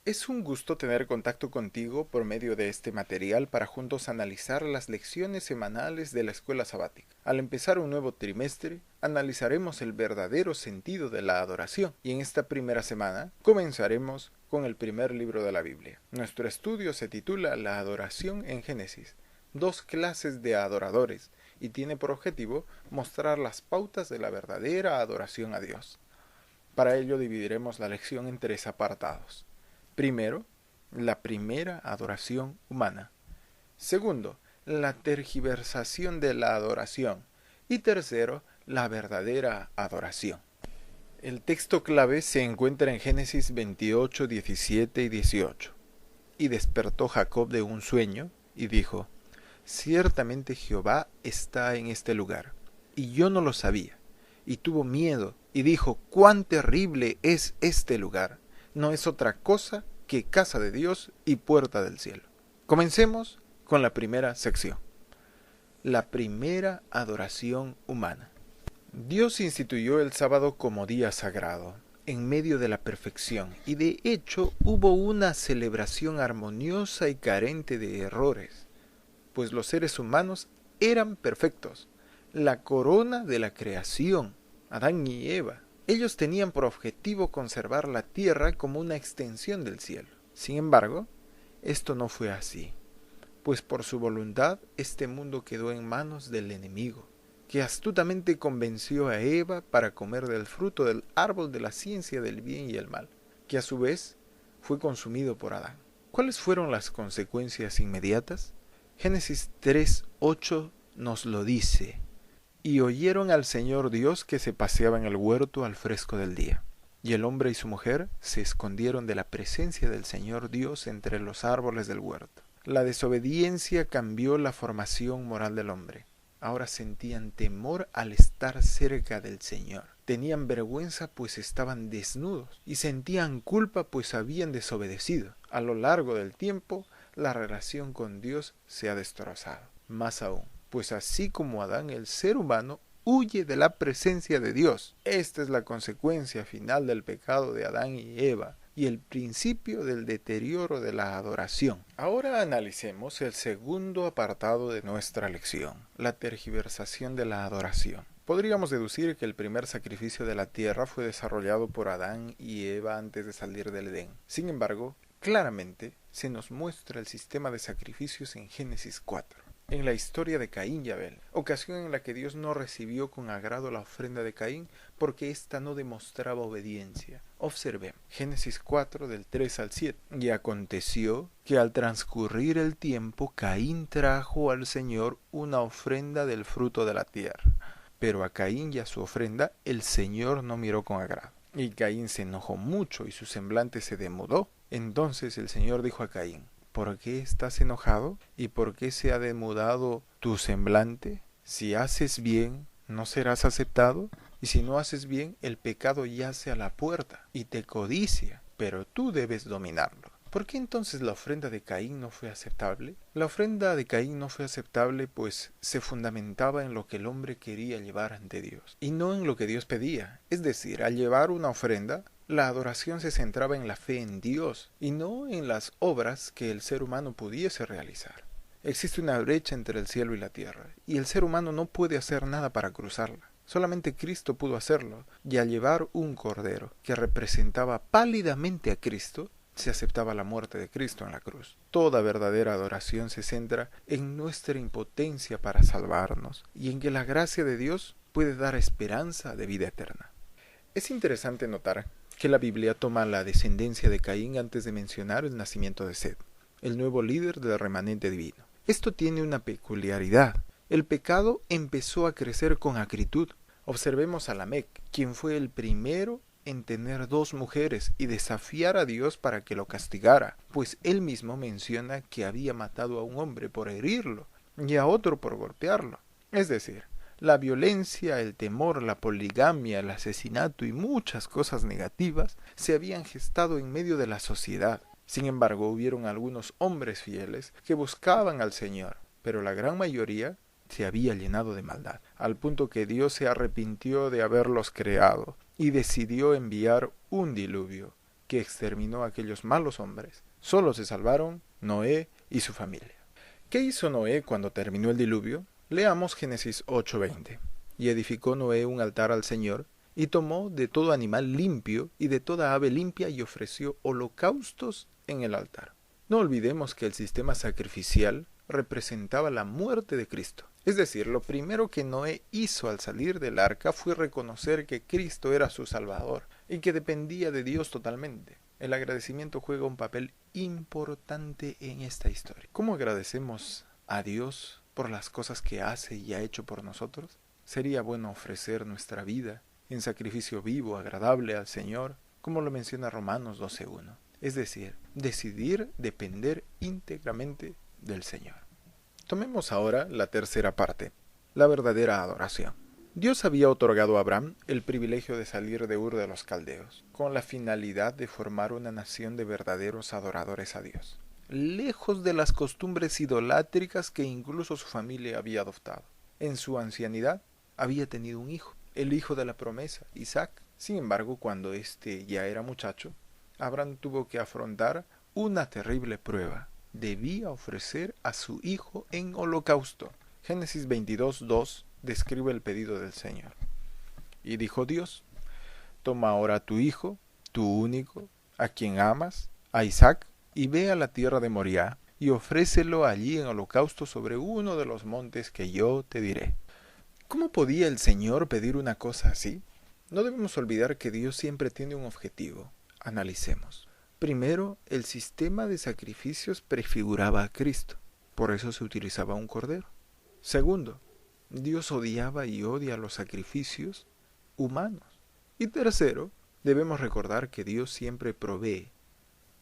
Es un gusto tener contacto contigo por medio de este material para juntos analizar las lecciones semanales de la escuela sabática. Al empezar un nuevo trimestre, analizaremos el verdadero sentido de la adoración y en esta primera semana comenzaremos con el primer libro de la Biblia. Nuestro estudio se titula La adoración en Génesis, dos clases de adoradores, y tiene por objetivo mostrar las pautas de la verdadera adoración a Dios. Para ello dividiremos la lección en tres apartados. Primero, la primera adoración humana. Segundo, la tergiversación de la adoración. Y tercero, la verdadera adoración. El texto clave se encuentra en Génesis 28, 17 y 18. Y despertó Jacob de un sueño y dijo: Ciertamente Jehová está en este lugar, y yo no lo sabía. Y tuvo miedo y dijo: Cuán terrible es este lugar. No es otra cosa que casa de Dios y puerta del cielo. Comencemos con la primera sección. La primera adoración humana. Dios instituyó el sábado como día sagrado, en medio de la perfección, y de hecho hubo una celebración armoniosa y carente de errores, pues los seres humanos eran perfectos, la corona de la creación, Adán y Eva. Ellos tenían por objetivo conservar la tierra como una extensión del cielo. Sin embargo, esto no fue así, pues por su voluntad este mundo quedó en manos del enemigo, que astutamente convenció a Eva para comer del fruto del árbol de la ciencia del bien y el mal, que a su vez fue consumido por Adán. ¿Cuáles fueron las consecuencias inmediatas? Génesis 3:8 nos lo dice: Y oyeron al Señor Dios que se paseaba en el huerto al fresco del día. Y el hombre y su mujer se escondieron de la presencia del Señor Dios entre los árboles del huerto. La desobediencia cambió la formación moral del hombre. Ahora sentían temor al estar cerca del Señor. Tenían vergüenza pues estaban desnudos y sentían culpa pues habían desobedecido. A lo largo del tiempo, la relación con Dios se ha destrozado. Más aún, pues así como Adán, el ser humano huye de la presencia de Dios. Esta es la consecuencia final del pecado de Adán y Eva y el principio del deterioro de la adoración. Ahora analicemos el segundo apartado de nuestra lección, la tergiversación de la adoración. Podríamos deducir que el primer sacrificio de la tierra fue desarrollado por Adán y Eva antes de salir del Edén. Sin embargo, claramente se nos muestra el sistema de sacrificios en Génesis 4. En la historia de Caín y Abel, ocasión en la que Dios no recibió con agrado la ofrenda de Caín porque ésta no demostraba obediencia. Observemos Génesis 4 del 3 al 7. Y aconteció que al transcurrir el tiempo Caín trajo al Señor una ofrenda del fruto de la tierra. Pero a Caín y a su ofrenda el Señor no miró con agrado. Y Caín se enojó mucho y su semblante se demudó. Entonces el Señor dijo a Caín: ¿Por qué estás enojado? ¿Y por qué se ha demudado tu semblante? Si haces bien, ¿no serás aceptado? Y si no haces bien, el pecado yace a la puerta y te codicia, pero tú debes dominarlo. ¿Por qué entonces la ofrenda de Caín no fue aceptable? La ofrenda de Caín no fue aceptable pues se fundamentaba en lo que el hombre quería llevar ante Dios y no en lo que Dios pedía. Es decir, al llevar una ofrenda, la adoración se centraba en la fe en Dios y no en las obras que el ser humano pudiese realizar. Existe una brecha entre el cielo y la tierra, y el ser humano no puede hacer nada para cruzarla. Solamente Cristo pudo hacerlo, y al llevar un cordero que representaba pálidamente a Cristo, se aceptaba la muerte de Cristo en la cruz. Toda verdadera adoración se centra en nuestra impotencia para salvarnos, y en que la gracia de Dios puede dar esperanza de vida eterna. Es interesante notar que la Biblia toma la descendencia de Caín antes de mencionar el nacimiento de Set, el nuevo líder del remanente divino. Esto tiene una peculiaridad. El pecado empezó a crecer con acritud. Observemos a Lamec, quien fue el primero en tener dos mujeres y desafiar a Dios para que lo castigara, pues él mismo menciona que había matado a un hombre por herirlo y a otro por golpearlo. Es decir, la violencia, el temor, la poligamia, el asesinato y muchas cosas negativas se habían gestado en medio de la sociedad. Sin embargo, hubieron algunos hombres fieles que buscaban al Señor, pero la gran mayoría se había llenado de maldad, al punto que Dios se arrepintió de haberlos creado y decidió enviar un diluvio que exterminó a aquellos malos hombres. Solo se salvaron Noé y su familia. ¿Qué hizo Noé cuando terminó el diluvio? Leamos Génesis 8:20. Y edificó Noé un altar al Señor, y tomó de todo animal limpio y de toda ave limpia y ofreció holocaustos en el altar. No olvidemos que el sistema sacrificial representaba la muerte de Cristo. Es decir, lo primero que Noé hizo al salir del arca fue reconocer que Cristo era su Salvador y que dependía de Dios totalmente. El agradecimiento juega un papel importante en esta historia. ¿Cómo agradecemos a Dios por las cosas que hace y ha hecho por nosotros? Sería bueno ofrecer nuestra vida en sacrificio vivo, agradable al Señor, como lo menciona Romanos 12:1. Es decir, decidir depender íntegramente del Señor. Tomemos ahora la tercera parte, la verdadera adoración. Dios había otorgado a Abraham el privilegio de salir de Ur de los Caldeos, con la finalidad de formar una nación de verdaderos adoradores a Dios, lejos de las costumbres idolátricas que incluso su familia había adoptado. En su ancianidad había tenido un hijo, el hijo de la promesa, Isaac. Sin embargo, cuando éste ya era muchacho, Abraham tuvo que afrontar una terrible prueba. Debía ofrecer a su hijo en holocausto. Génesis 22:2 describe el pedido del Señor. Y dijo Dios: toma ahora a tu hijo, tu único, a quien amas, a Isaac, y ve a la tierra de Moriah, y ofrécelo allí en holocausto sobre uno de los montes que yo te diré. ¿Cómo podía el Señor pedir una cosa así? No debemos olvidar que Dios siempre tiene un objetivo. Analicemos. Primero, el sistema de sacrificios prefiguraba a Cristo. Por eso se utilizaba un cordero. Segundo, Dios odiaba y odia los sacrificios humanos. Y tercero, debemos recordar que Dios siempre provee.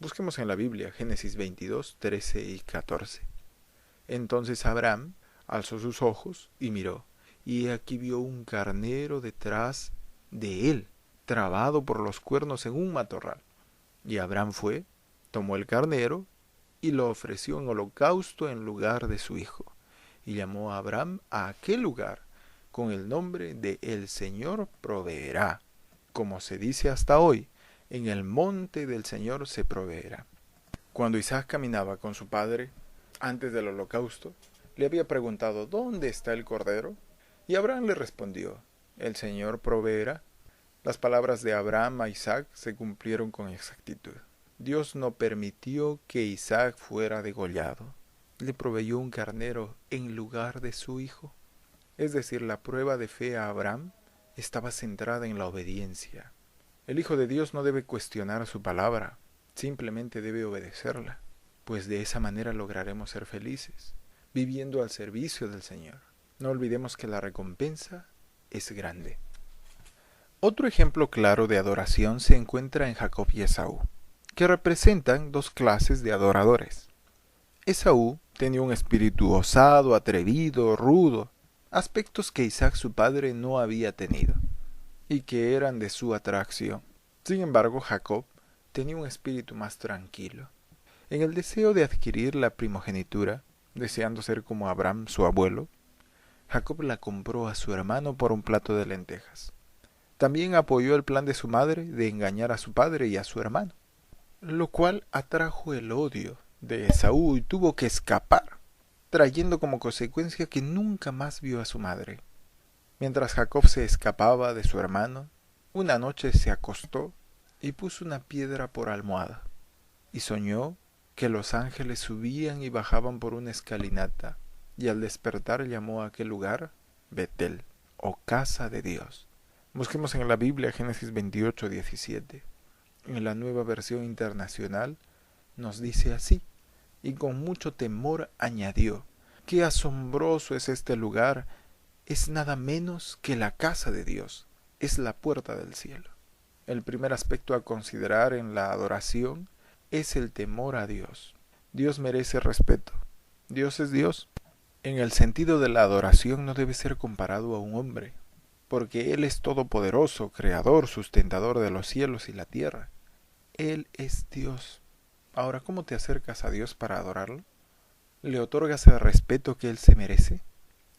Busquemos en la Biblia Génesis 22:13 y 14. Entonces Abraham alzó sus ojos y miró, y aquí vio un carnero detrás de él, trabado por los cuernos en un matorral. Y Abraham fue, tomó el carnero, y lo ofreció en holocausto en lugar de su hijo. Y llamó a Abraham a aquel lugar con el nombre de El Señor proveerá. Como se dice hasta hoy, en el monte del Señor se proveerá. Cuando Isaac caminaba con su padre, antes del holocausto, le había preguntado: ¿dónde está el cordero? Y Abraham le respondió: el Señor proveerá. Las palabras de Abraham a Isaac se cumplieron con exactitud. Dios no permitió que Isaac fuera degollado. Le proveyó un carnero en lugar de su hijo. Es decir, la prueba de fe a Abraham estaba centrada en la obediencia. El Hijo de Dios no debe cuestionar su palabra, simplemente debe obedecerla, pues de esa manera lograremos ser felices, viviendo al servicio del Señor. No olvidemos que la recompensa es grande. Otro ejemplo claro de adoración se encuentra en Jacob y Esaú, que representan dos clases de adoradores. Esaú tenía un espíritu osado, atrevido, rudo, aspectos que Isaac su padre no había tenido, y que eran de su atracción. Sin embargo, Jacob tenía un espíritu más tranquilo. En el deseo de adquirir la primogenitura, deseando ser como Abraham, su abuelo, Jacob la compró a su hermano por un plato de lentejas. También apoyó el plan de su madre de engañar a su padre y a su hermano, lo cual atrajo el odio de Esaú y tuvo que escapar, trayendo como consecuencia que nunca más vio a su madre. Mientras Jacob se escapaba de su hermano, una noche se acostó y puso una piedra por almohada, y soñó que los ángeles subían y bajaban por una escalinata, y al despertar llamó a aquel lugar Betel, o casa de Dios. Busquemos en la Biblia Génesis 28:17. En la Nueva Versión Internacional nos dice así: y con mucho temor añadió: qué asombroso es este lugar, es nada menos que la casa de Dios, es la puerta del cielo. El primer aspecto a considerar en la adoración es el temor a Dios. Dios merece respeto. Dios es Dios. En el sentido de la adoración no debe ser comparado a un hombre, porque Él es todopoderoso, creador, sustentador de los cielos y la tierra. Él es Dios. Ahora, ¿cómo te acercas a Dios para adorarlo? ¿Le otorgas el respeto que Él se merece?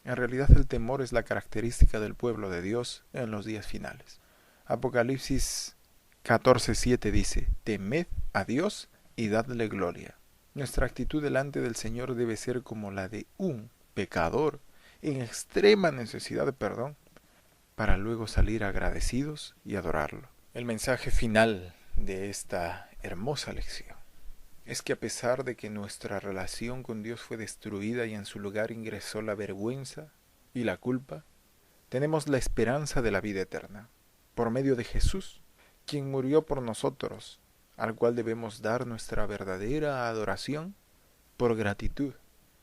En realidad el temor es la característica del pueblo de Dios en los días finales. Apocalipsis 14:7 dice, temed a Dios y dadle gloria. Nuestra actitud delante del Señor debe ser como la de un pecador en extrema necesidad de perdón, para luego salir agradecidos y adorarlo. El mensaje final de esta hermosa lección es que a pesar de que nuestra relación con Dios fue destruida y en su lugar ingresó la vergüenza y la culpa, tenemos la esperanza de la vida eterna, por medio de Jesús, quien murió por nosotros, al cual debemos dar nuestra verdadera adoración por gratitud,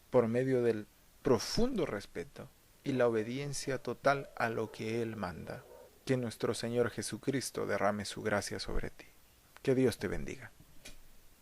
por medio del profundo respeto y la obediencia total a lo que Él manda. Que nuestro Señor Jesucristo derrame su gracia sobre ti. Que Dios te bendiga.